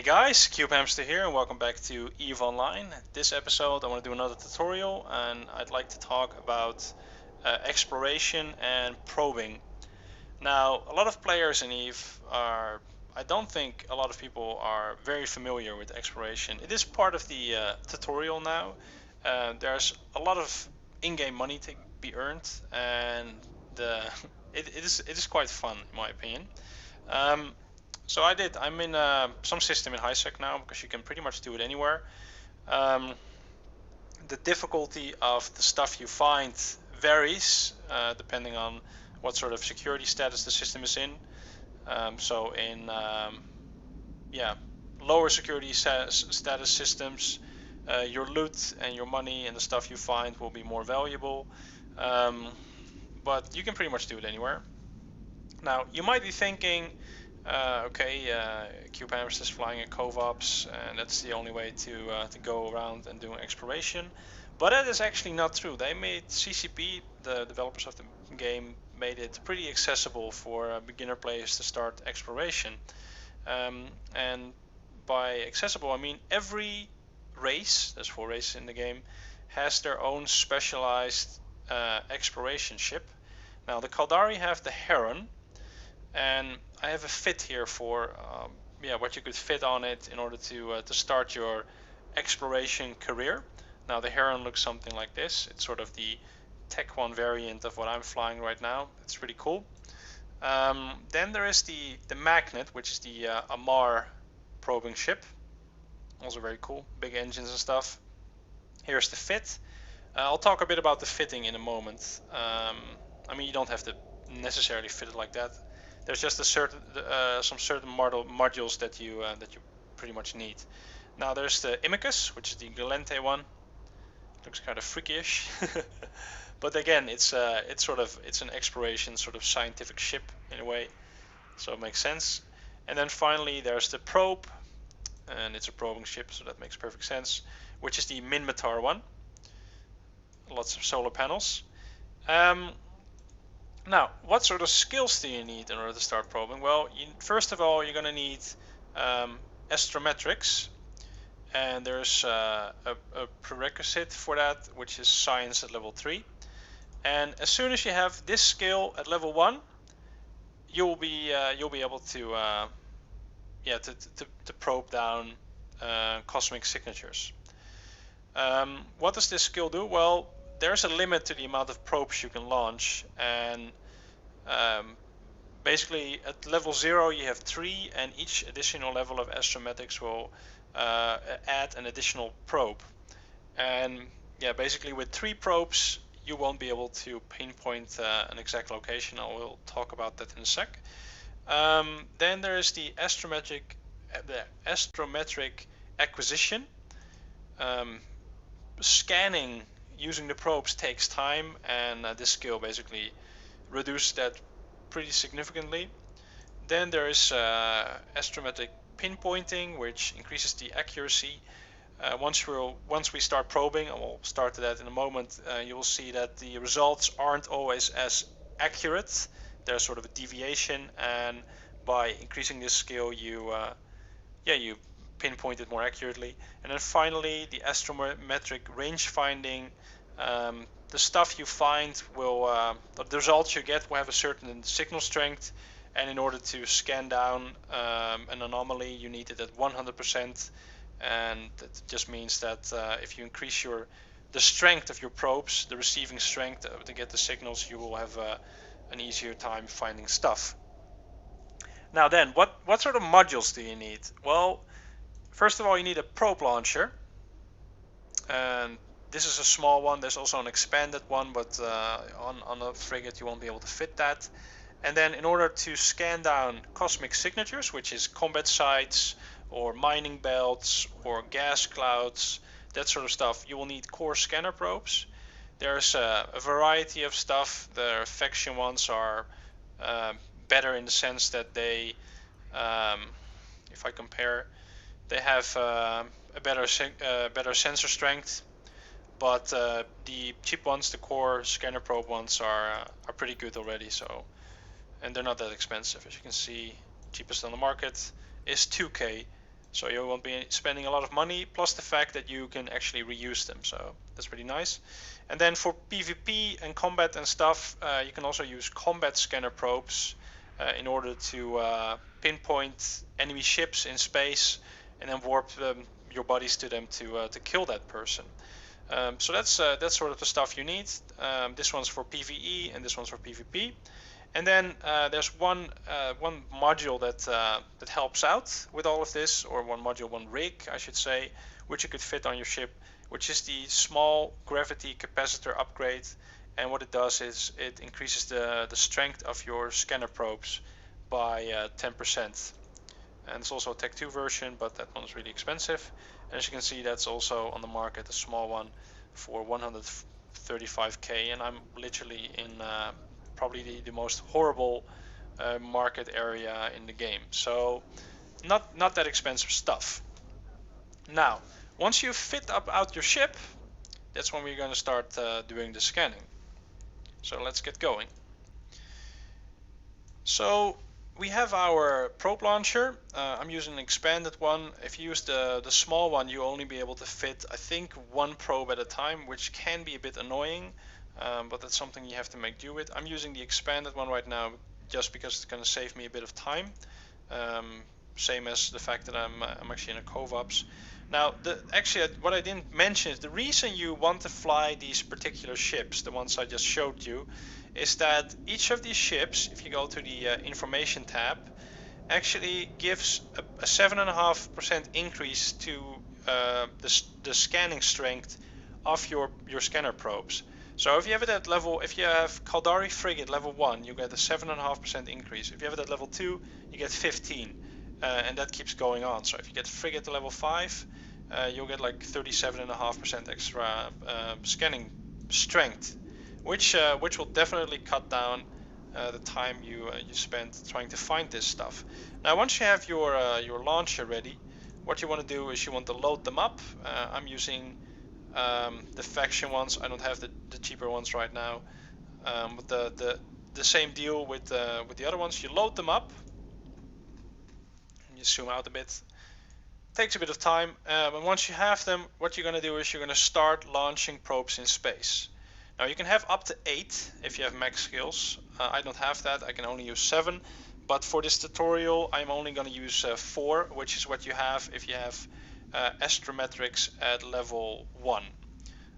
Hey guys, Cubehamster here and welcome back to EVE Online. This episode I want to do another tutorial and I'd like to talk about exploration and probing. Now, a lot of players in EVE I don't think a lot of people are very familiar with exploration. It is part of the tutorial now. There's a lot of in-game money to be earned and the, it is quite fun in my opinion. Um, so I'm in some system in HiSec now because you can pretty much do it anywhere. Um, the difficulty of the stuff you find varies depending on what sort of security status the system is in. So in lower security status systems, your loot and your money and the stuff you find will be more valuable. But you can pretty much do it anywhere. Now, you might be thinking, Cubehamster is flying a Covops, and that's the only way to go around and do exploration. But that is actually not true. They made CCP, the developers of the game, made it pretty accessible for beginner players to start exploration. And by accessible, I mean every race, there's 4 races in the game, has their own specialized exploration ship. Now, the Caldari have the Heron, and I have a fit here for what you could fit on it in order to start your exploration career. Now the Heron looks something like this. It's sort of the Tech 1 variant of what I'm flying right now. It's pretty cool. Then there is the Magnet, which is the Amar probing ship. Also very cool, big engines and stuff. Here's the fit. I'll talk a bit about the fitting in a moment. I mean, you don't have to necessarily fit it like that. There's just some certain modules that you pretty much need. Now there's the Imicus, which is the Galente one. Looks kind of freakish, but again, it's an exploration sort of scientific ship in a way, so it makes sense. And then finally there's the Probe, and it's a probing ship, so that makes perfect sense, which is the Minmatar one. Lots of solar panels. Now, what sort of skills do you need in order to start probing? Well, first of all, you're going to need astrometrics, and there's a prerequisite for that, which is science at level 3. And as soon as you have this skill at level 1, you'll be able to probe down cosmic signatures. What does this skill do? Well, there's a limit to the amount of probes you can launch, and basically at level 0 you have 3, and each additional level of astrometrics will add an additional probe. And yeah, basically with 3 probes you won't be able to pinpoint an exact location. I will talk about that in a sec. Then there is the astrometric acquisition. Scanning using the probes takes time, and this skill basically reduces that pretty significantly. Then there is astrometric pinpointing, which increases the accuracy. Once we start probing, and we'll start to that in a moment, you will see that the results aren't always as accurate. There's sort of a deviation, and by increasing this skill, you pinpoint it more accurately. And then finally, the astrometric range finding. The stuff you find the results you get will have a certain signal strength, and in order to scan down an anomaly, you need it at 100%. And that just means that if you increase the strength of your probes, the receiving strength to get the signals, you will have an easier time finding stuff. Now then, what sort of modules do you need? Well, first of all, you need a probe launcher, and this is a small one. There's also an expanded one, but on a frigate you won't be able to fit that. And then in order to scan down cosmic signatures, which is combat sites or mining belts or gas clouds, that sort of stuff, you will need core scanner probes. There's a variety of stuff. The faction ones are better in the sense that they, if I compare, they have a better sensor strength, but the cheap ones, the core scanner probe ones, are pretty good already. So, and they're not that expensive. As you can see, cheapest on the market is 2K, So you won't be spending a lot of money, plus the fact that you can actually reuse them. So that's pretty nice. And then for PvP and combat and stuff, you can also use combat scanner probes in order to pinpoint enemy ships in space and then warp your bodies to them to kill that person. So that's sort of the stuff you need. This one's for PvE and this one's for PvP. And then there's one module that helps out with all of this, or one rig, I should say, which you could fit on your ship, which is the small gravity capacitor upgrade. And what it does is it increases the strength of your scanner probes by 10%. And it's also a Tech 2 version, but that one's really expensive. And as you can see, that's also on the market, a small one for 135k, and I'm literally in probably the most horrible market area in the game. So not that expensive stuff. Now, once you fit out your ship, that's when we're going to start doing the scanning. So let's get going. So we have our probe launcher. I'm using an expanded one. If you use the small one, you only be able to fit, I think, one probe at a time, which can be a bit annoying, but that's something you have to make do with. I'm using the expanded one right now just because it's going to save me a bit of time. Same as the fact that I'm actually in a CovOps. Now, actually, what I didn't mention is the reason you want to fly these particular ships, the ones I just showed you, is that each of these ships, if you go to the information tab, actually gives a 7.5% increase to the scanning strength of your scanner probes. So if you have it at level, if you have Caldari Frigate level 1, you get a 7.5% increase. If you have it at level 2, you get 15, and that keeps going on. So if you get Frigate to level 5, you'll get like 37.5% extra scanning strength, which will definitely cut down the time you spend trying to find this stuff. Now, once you have your launcher ready, what you want to do is you want to load them up. I'm using the faction ones. I don't have the cheaper ones right now, but the same deal with the other ones. You load them up. You zoom out a bit. Takes a bit of time, but once you have them, what you're going to do is you're going to start launching probes in space. Now you can have up to 8 if you have max skills. I don't have that, I can only use 7, but for this tutorial I'm only going to use 4, which is what you have if you have astrometrics at level 1.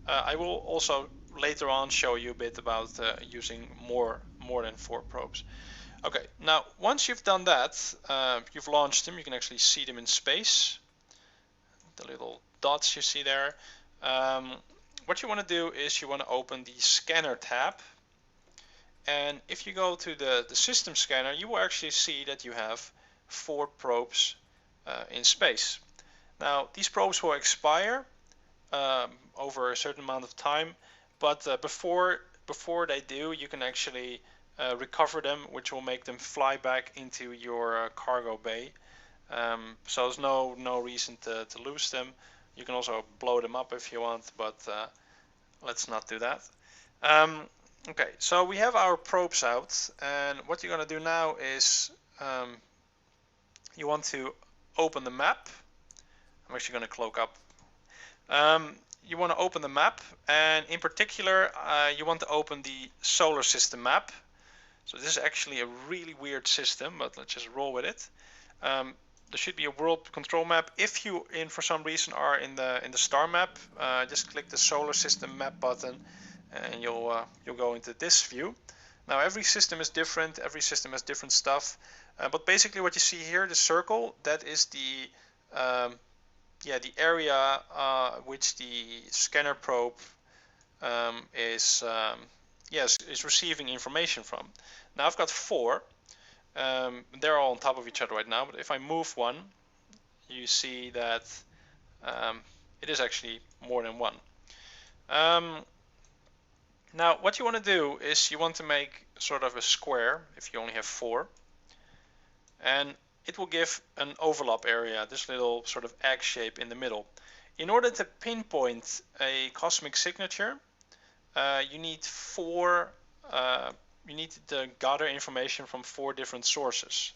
I will also later on show you a bit about using more than 4 probes. Okay, now once you've done that, you've launched them, you can actually see them in space. The little dots you see there. What you want to do is you want to open the scanner tab, and if you go to the system scanner, you will actually see that you have 4 probes in space. Now these probes will expire over a certain amount of time, but before they do, you can actually recover them, which will make them fly back into your cargo bay. So there's no reason to lose them. You can also blow them up if you want, but let's not do that. Okay, so we have our probes out, and what you're going to do now is you want to open the map. I'm actually going to cloak up. You want to open the map, and in particular you want to open the solar system map. So this is actually a really weird system, but let's just roll with it. There should be a world control map. If you, for some reason, are in the star map, just click the solar system map button, and you'll go into this view. Now every system is different. Every system has different stuff. But basically, what you see here, the circle, that is the area which the scanner probe is receiving information from. Now I've got 4. They're all on top of each other right now, but if I move one, you see that it is actually more than one. Now what you want to do is you want to make sort of a square if you only have 4, and it will give an overlap area, this little sort of egg shape in the middle. In order to pinpoint a cosmic signature, you need to gather information from 4 different sources.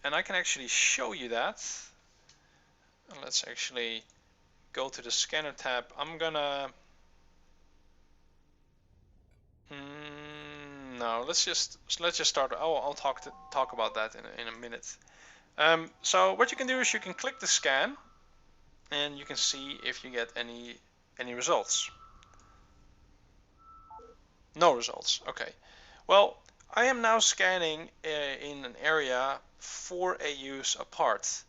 And I can actually show you that. And let's actually go to the scanner tab. I'm gonna no, let's just start. I'll talk about that in a minute. So what you can do is you can click the scan, and you can see if you get any results. No results. Okay. Well, I am now scanning in an area 4 AUs apart.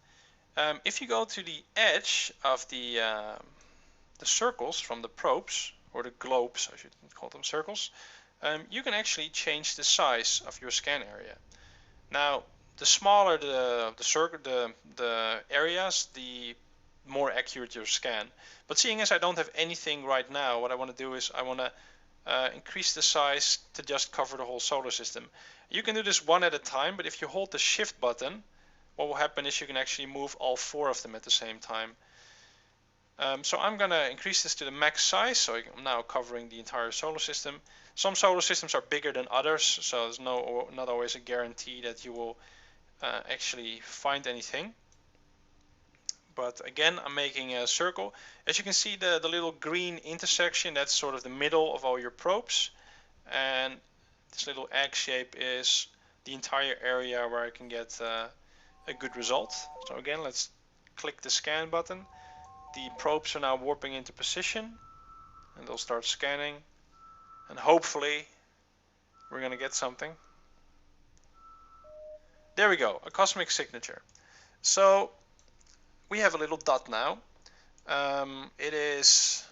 If you go to the edge of the circles from the probes, or the globes, I should call them circles, you can actually change the size of your scan area. Now, the smaller the areas, the more accurate your scan. But seeing as I don't have anything right now, what I want to do is I want to increase the size to just cover the whole solar system. You can do this one at a time, but if you hold the shift button, what will happen is you can actually move all 4 of them at the same time. So I'm going to increase this to the max size, so I'm now covering the entire solar system. Some solar systems are bigger than others, so there's not always a guarantee that you will actually find anything. But again, I'm making a circle. As you can see, the little green intersection, that's sort of the middle of all your probes. And this little egg shape is the entire area where I can get a good result. So again, let's click the scan button. The probes are now warping into position, and they'll start scanning, and hopefully we're gonna get something. There we go, a cosmic signature. So we have a little dot now. It is,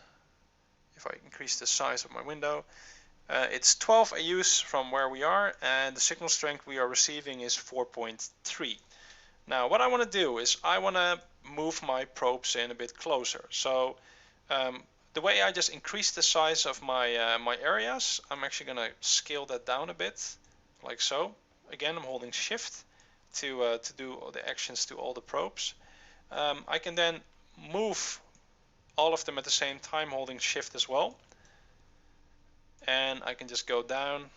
if I increase the size of my window, it's 12 AUs from where we are, and the signal strength we are receiving is 4.3. Now what I want to do is I want to move my probes in a bit closer. So the way I just increased the size of my my areas, I'm actually going to scale that down a bit, like so. Again, I'm holding shift to do all the actions to all the probes. I can then move all of them at the same time, holding shift as well. And I can just go down.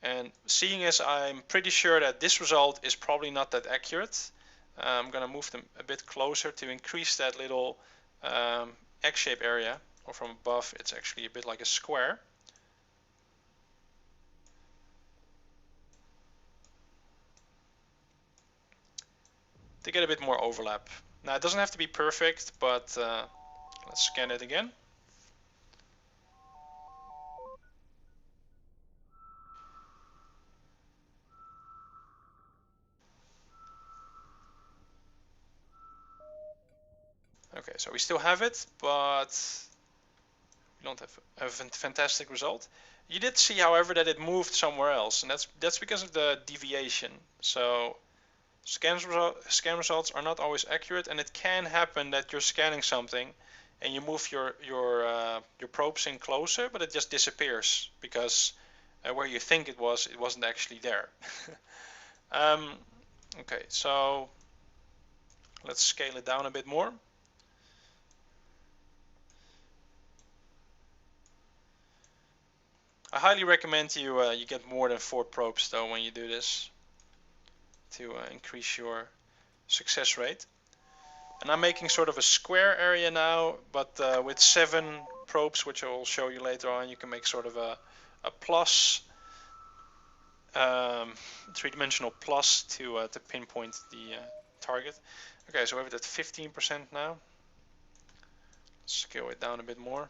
And seeing as I'm pretty sure that this result is probably not that accurate, I'm going to move them a bit closer to increase that little egg-shaped area. Or from above, it's actually a bit like a square. To get a bit more overlap. Now it doesn't have to be perfect, but let's scan it again. Okay, so we still have it, but we don't have a fantastic result. You did see, however, that it moved somewhere else, and that's because of the deviation. So scan results are not always accurate, and it can happen that you're scanning something and you move your probes in closer, but it just disappears because where you think it wasn't actually there. Okay, so let's scale it down a bit more. I highly recommend you get more than 4 probes though when you do this to increase your success rate. And I'm making sort of a square area now, but with 7 probes, which I will show you later on, you can make sort of a plus, 3-dimensional plus to pinpoint the target. Okay, so we have it at 15% now. Scale it down a bit more.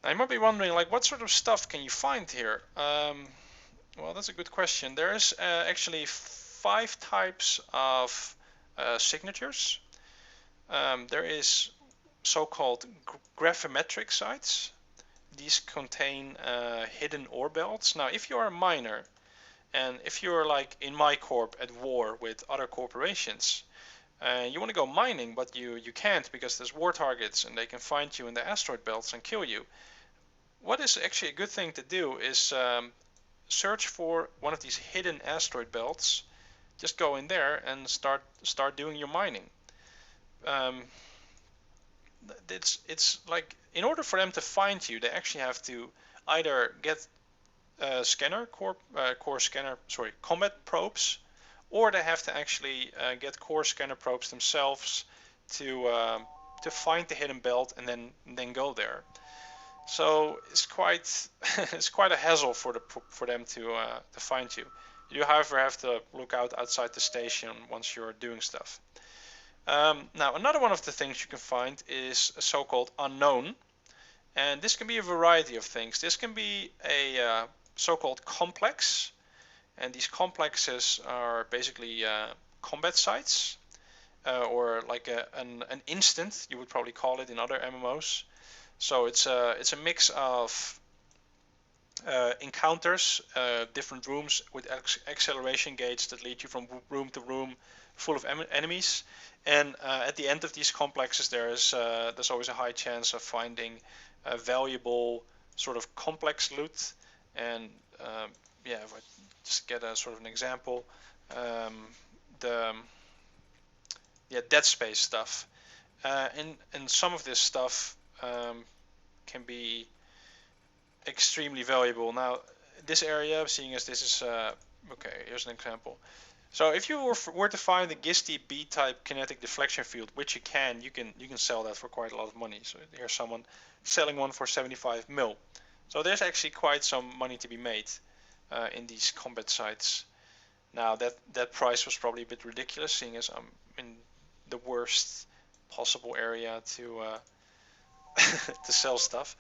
Now you might be wondering, like, what sort of stuff can you find here? Well, that's a good question. There's actually 5 types of signatures. There is so-called gravimetric sites. These contain hidden ore belts. Now, if you're a miner, and if you're like in my corp at war with other corporations, you want to go mining, but you can't because there's war targets and they can find you in the asteroid belts and kill you. What is actually a good thing to do is search for one of these hidden asteroid belts. Just go in there and start doing your mining. It's like, in order for them to find you, they actually have to either get scanner, core scanner, sorry, Comet probes, or they have to actually get core scanner probes themselves to find the hidden belt and then go there. So it's quite it's quite a hassle for them to find you. You, however, have to look out outside the station once you're doing stuff. Now, another one of the things you can find is a so-called unknown, and this can be a variety of things. This can be a so-called complex, and these complexes are basically combat sites, or like an instant, you would probably call it in other MMOs. So it's a mix of encounters, different rooms with acceleration gates that lead you from room to room full of enemies. And at the end of these complexes, there's always a high chance of finding valuable sort of complex loot. And yeah, if I just get a sort of an example, the Dead Space stuff, and some of this stuff can be extremely valuable. Now, this area, seeing as this is okay, here's an example. So if you were to find the Gisty B-type kinetic deflection field, which you can sell that for quite a lot of money. So here's someone selling one for 75 mil. So there's actually quite some money to be made in these combat sites. Now that price was probably a bit ridiculous, seeing as I'm in the worst possible area to to sell stuff.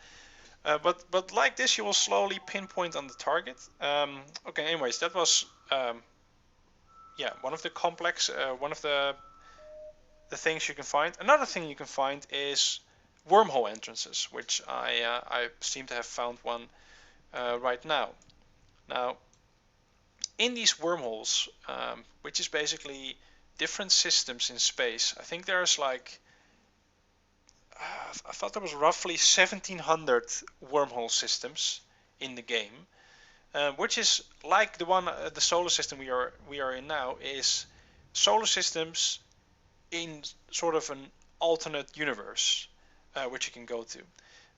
But like this, you will slowly pinpoint on the target. Okay, anyways, that was yeah, one of the complex, one of the things you can find. Another thing you can find is wormhole entrances, which I seem to have found one right now. Now, in these wormholes, which is basically different systems in space, I think there's like I thought there was roughly 1,700 wormhole systems in the game, which is like the one, the solar system we are in now, is solar systems in sort of an alternate universe, which you can go to.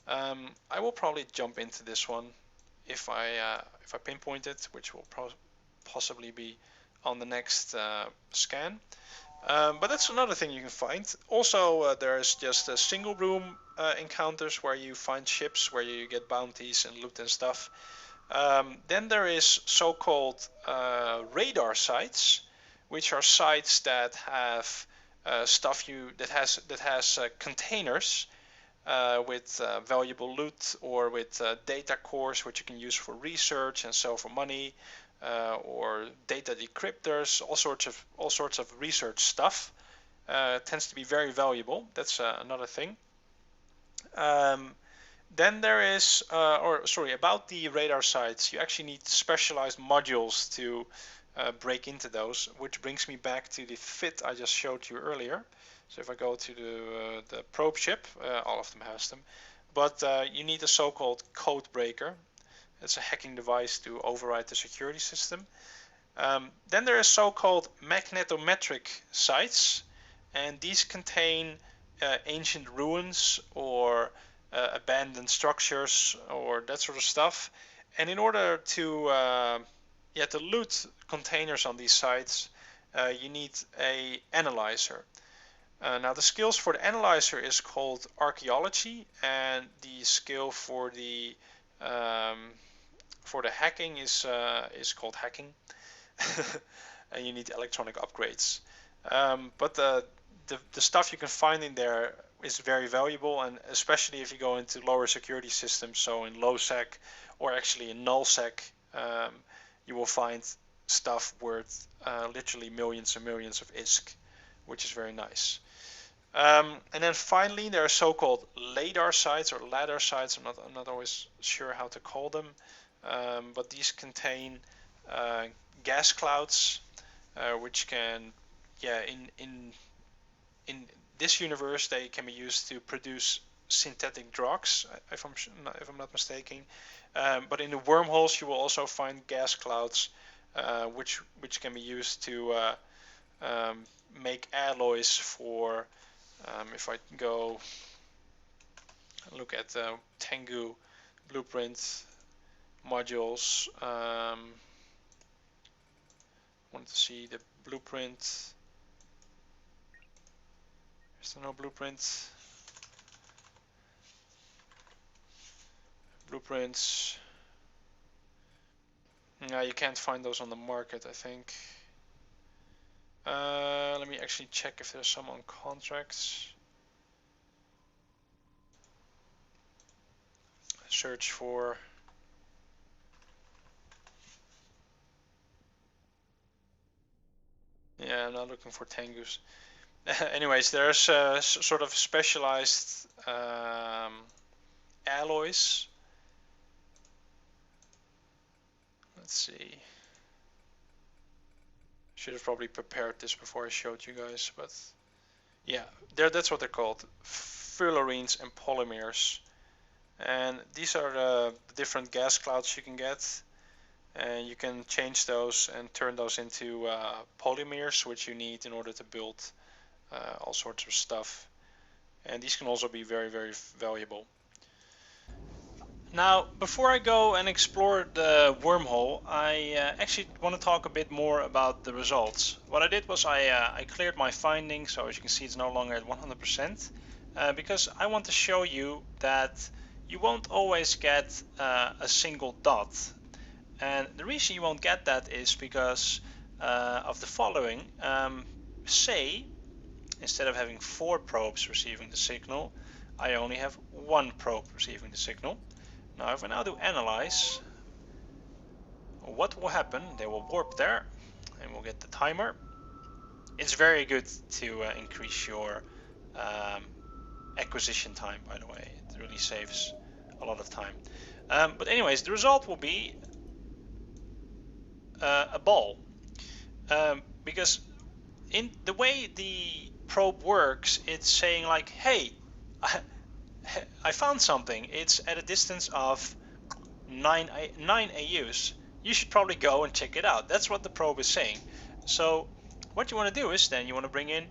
I will probably jump into this one if I pinpoint it, which will possibly be on the next scan. But that's another thing you can find. Also, there's just a single room encounters where you find ships, where you get bounties and loot and stuff. Then there is so-called radar sites, which are sites that have stuff that has containers with valuable loot, or with data cores which you can use for research and sell for money. Or data decryptors, all sorts of research stuff. Tends to be very valuable. That's another thing. Then there is, about the radar sites, you actually need specialized modules to break into those, which brings me back to the fit I just showed you earlier. So if I go to the probe ship, all of them has them, but you need a so-called code breaker. It's a hacking device to override the security system. Then there are so-called magnetometric sites, and these contain ancient ruins or abandoned structures or that sort of stuff. And in order to loot containers on these sites, you need a analyzer. Now the skills for the analyzer is called archeology, and the skill for the hacking is called hacking. And you need electronic upgrades. But the stuff you can find in there is very valuable, and especially if you go into lower security systems, so in low sec or actually in null sec, you will find stuff worth literally millions and millions of ISK, which is very nice. And then finally, there are so-called LADAR sites or ladder sites. I'm not always sure how to call them, but these contain gas clouds, which can, in this universe, they can be used to produce synthetic drugs, if I'm not mistaken. But in the wormholes, you will also find gas clouds, which can be used to make alloys for. If I go look at the Tengu blueprint, modules. Wanted to see the blueprint. Is there no blueprint? Blueprints. No, you can't find those on the market, I think. Let me actually check if there's some on contracts. Search for. Yeah, I'm not looking for Tengus. Anyways, there's sort of specialized alloys. Let's see. Should have probably prepared this before I showed you guys, but yeah, that's what they're called. Fullerenes and polymers. And these are the different gas clouds you can get. And you can change those and turn those into polymers, which you need in order to build all sorts of stuff. And these can also be very, very valuable. Now, before I go and explore the wormhole, I actually want to talk a bit more about the results. What I did was I cleared my findings, so as you can see it's no longer at 100%, because I want to show you that you won't always get a single dot. And the reason you won't get that is because of the following. Say, instead of having 4 probes receiving the signal, I only have 1 probe receiving the signal. Now if I now do analyze, what will happen? They will warp there and we'll get the timer. It's very good to increase your acquisition time, by the way. It really saves a lot of time. But anyways, the result will be a ball. Because in the way the probe works, it's saying like, hey, I found something. It's at a distance of 9 AUs. You should probably go and check it out. That's what the probe is saying. So what you want to do is then you want to bring in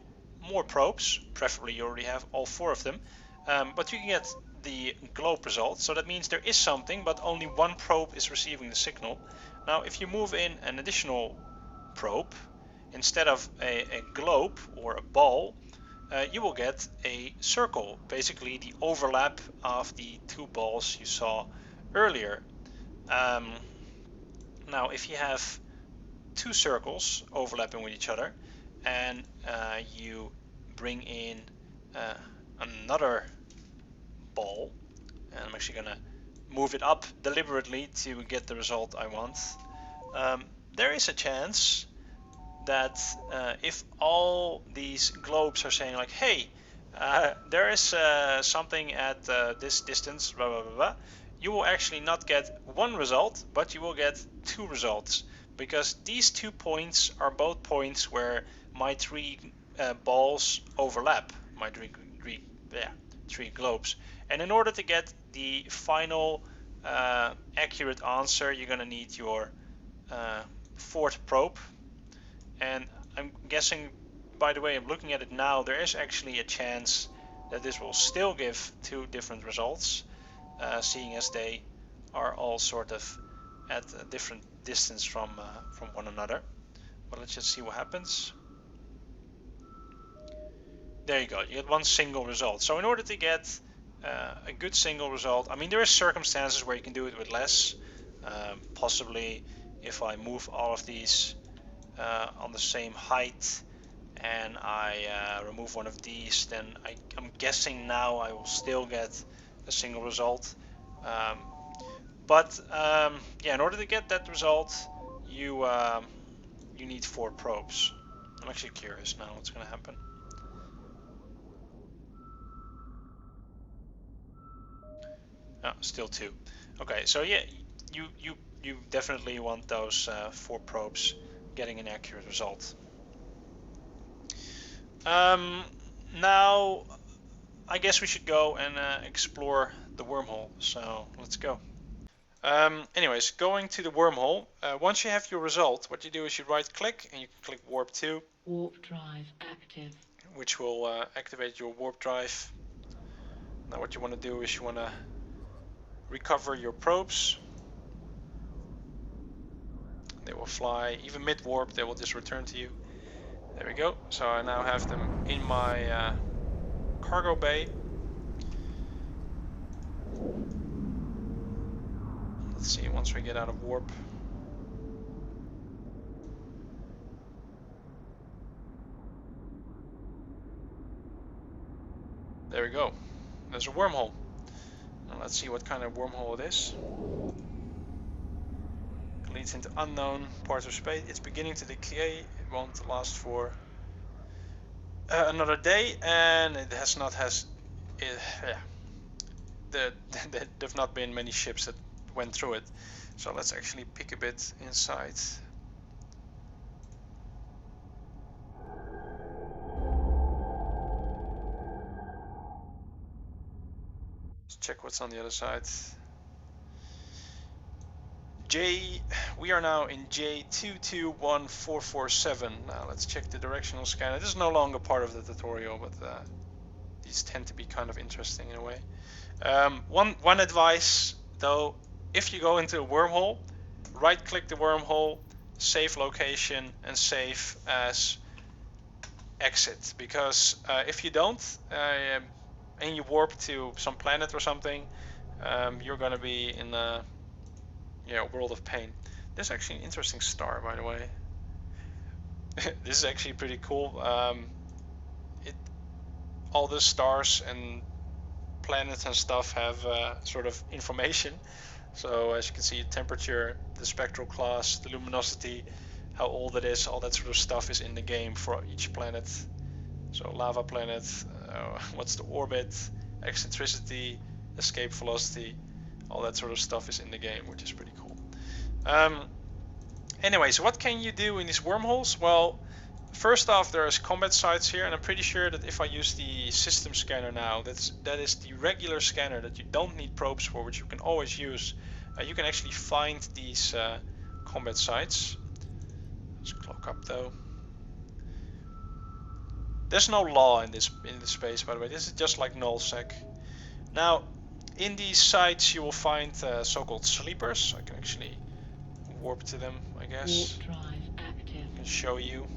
more probes. Preferably you already have all 4 of them. But you can get the globe result. So that means there is something, but only 1 probe is receiving the signal. Now if you move in an additional probe, instead of a globe or a ball, you will get a circle, basically the overlap of the 2 balls you saw earlier. Now if you have 2 circles overlapping with each other and you bring in another ball, and I'm actually gonna move it up deliberately to get the result I want, there is a chance that if all these globes are saying like, hey, there is something at this distance, blah, blah, blah, blah, you will actually not get 1 result, but you will get 2 results, because these 2 points are both points where my 3 balls overlap, my 3 globes. And in order to get the final accurate answer, you're going to need your 4th probe. And I'm guessing, by the way, I'm looking at it now, there is actually a chance that this will still give 2 different results, seeing as they are all sort of at a different distance from one another. But let's just see what happens. There you go, you get 1 single result. So in order to get a good single result, I mean, there are circumstances where you can do it with less. Possibly if I move all of these on the same height and I remove one of these, then I'm guessing now I will still get a single result. Yeah, in order to get that result, you need 4 probes. I'm actually curious now what's going to happen. Oh, still 2. Okay, so yeah, you definitely want those 4 probes getting an accurate result. Now I guess we should go and explore the wormhole, so let's go. Anyways, going to the wormhole, once you have your result, what you do is you right click and you can click warp 2. Warp drive active. Which will activate your warp drive. Now what you want to do is you want to recover your probes. They will fly. Even mid-warp, they will just return to you. There we go. So I now have them in my cargo bay. Let's see, once we get out of warp. There we go. There's a wormhole. Now let's see what kind of wormhole it is. It leads into unknown parts of space. It's beginning to decay. It won't last for another day, and it has not there've not been many ships that went through it. So let's actually peek a bit inside. Let's check what's on the other side. We are now in J221447. Now let's check the directional scanner. This is no longer part of the tutorial, but these tend to be kind of interesting in a way. One advice though, if you go into a wormhole, right click the wormhole, save location, and save as exit, because if you don't and you warp to some planet or something, you're gonna be in a world of pain. There's actually an interesting star, by the way. This is actually pretty cool. All the stars and planets and stuff have sort of information. So as you can see, temperature, the spectral class, the luminosity, how old it is, all that sort of stuff is in the game for each planet. So lava planet, what's the orbit, eccentricity, escape velocity, all that sort of stuff is in the game, which is pretty cool. Anyway, so what can you do in these wormholes? Well, first off, there's Comet Sites here, and I'm pretty sure that if I use the system scanner now, that is the regular scanner that you don't need probes for, which you can always use. You can actually find these Comet Sites. Let's clock up though. There's no law in this space, by the way. This is just like nullsec. Now, in these sites you will find so-called sleepers. I can actually warp to them, I guess. Warp drive active. I can show you.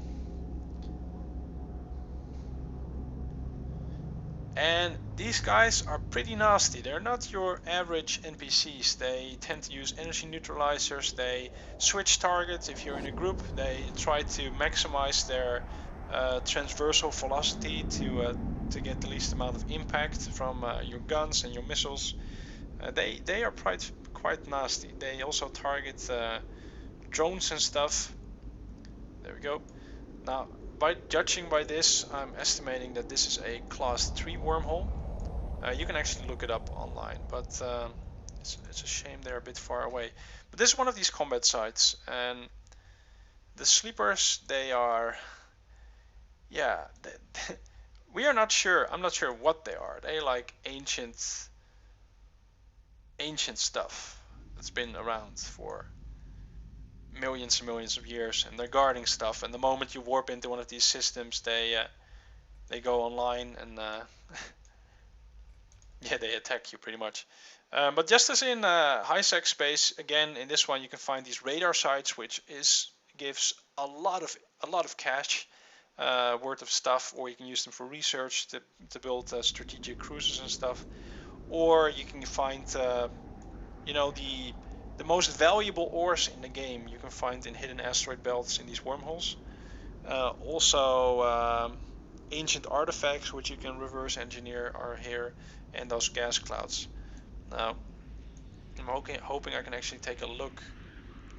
And these guys are pretty nasty. They're not your average NPCs. They tend to use energy neutralizers. They switch targets if you're in a group. They try to maximize their transversal velocity to get the least amount of impact from your guns and your missiles. They are quite nasty. They also target drones and stuff. There we go. Now, judging by this, I'm estimating that this is a class 3 wormhole. You can actually look it up online, but it's a shame they're a bit far away. But this is one of these combat sites, and the sleepers, they are, we are not sure. I'm not sure what they are. They like ancient stuff that's been around for millions and millions of years, and they're guarding stuff. And the moment you warp into one of these systems, they go online and they attack you pretty much. But just as in high-sec space, again in this one you can find these radar sites, which gives a lot of cash worth of stuff, or you can use them for research to build strategic cruisers and stuff, or you can find the most valuable ores in the game you can find in hidden asteroid belts in these wormholes. Also ancient artifacts which you can reverse engineer are here, and those gas clouds. Now I'm hoping I can actually take a look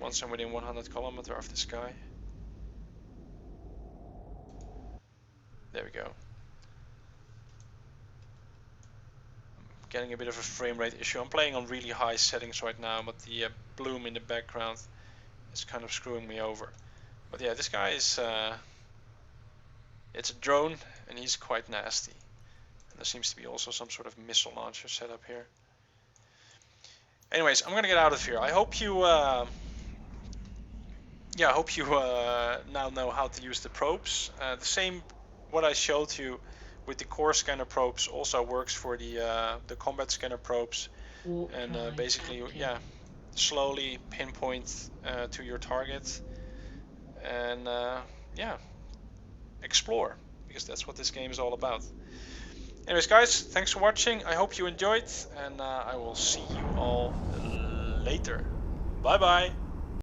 once I'm within 100 kilometers of this guy. There we go. Getting a bit of a frame rate issue. I'm playing on really high settings right now, but the bloom in the background is kind of screwing me over. But yeah, this guy is it's a drone, and he's quite nasty. And there seems to be also some sort of missile launcher set up here. Anyways, I'm gonna get out of here. I hope you now know how to use the probes. The same what I showed you with the core scanner probes also works for the combat scanner probes. Warp And drive basically, active. slowly pinpoint to your target, and yeah, explore, because that's what this game is all about. Anyways, guys, thanks for watching. I hope you enjoyed, and I will see you all later. Bye bye.